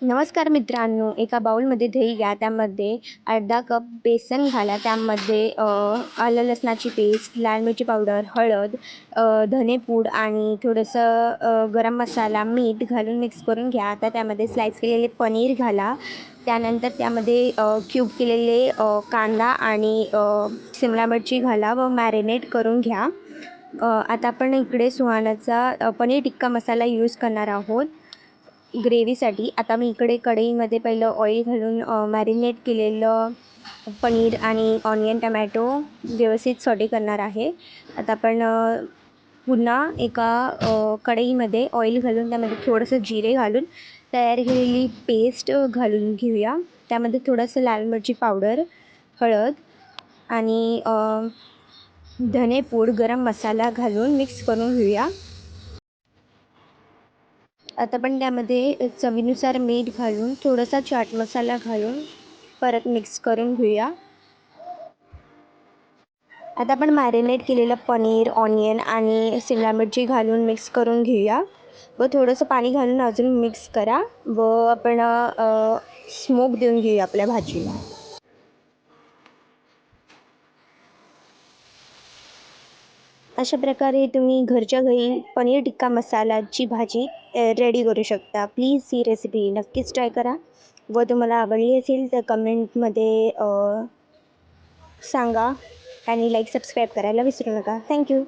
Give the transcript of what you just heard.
नमस्कार मित्रांनो, एका बाउलमध्ये दही घ्या, त्यामध्ये अर्धा कप बेसन घाला, त्यामध्ये आलं लसणाची पेस्ट, लाल मिरची पावडर, हळद, धनेपूड आणि थोडंसं गरम मसाला, मीठ घालून मिक्स करून घ्या. आता त्यामध्ये स्लाइस केलेले पनीर घाला. त्यानंतर त्यामध्ये क्यूब केलेले कांदा आणि शिमला मिरची घाला व मॅरिनेट करून घ्या. आता आपण इकडे सुहानाचा पनीर टिक्का मसाला यूज करणार आहोत ग्रेव्हीसाठी. आता मी इकडे कढईमध्ये पहिलं ऑइल घालून मॅरिनेट केलेलं पनीर आणि ऑनियन टमॅटो व्यवस्थित सॉटे करणार आहे. आता आपण पुन्हा एका कढईमध्ये ऑइल घालून त्यामध्ये थोडंसं जिरे घालून तयार केलेली पेस्ट घालून घेऊया. त्यामध्ये थोडंसं लाल मिरची पावडर, हळद आणि धनेपूड, गरम मसाला घालून मिक्स करून घेऊया. आता आपण त्यामध्ये चवीनुसार मीठ घालून थोडासा चाट मसाला घालून परत मिक्स करून घेऊया. आता आपण मॅरिनेट केलेलं पनीर, ऑनियन आणि शिमला मिरची घालून मिक्स करून घेऊया व थोडंसं पाणी घालून अजून मिक्स करा व आपण स्मोक देऊन घेऊया आपल्या भाजीला. अशा प्रकारे तुम्ही घरच्या घरी पनीर टिक्का मसालाची भाजी रेडी करू शकता. प्लीज ही रेसिपी नक्कीच ट्राय करा व तुम्हाला आवडली असेल तर कमेंटमध्ये सांगा आणि सबस्क्राईब करायला विसरू नका. थँक्यू.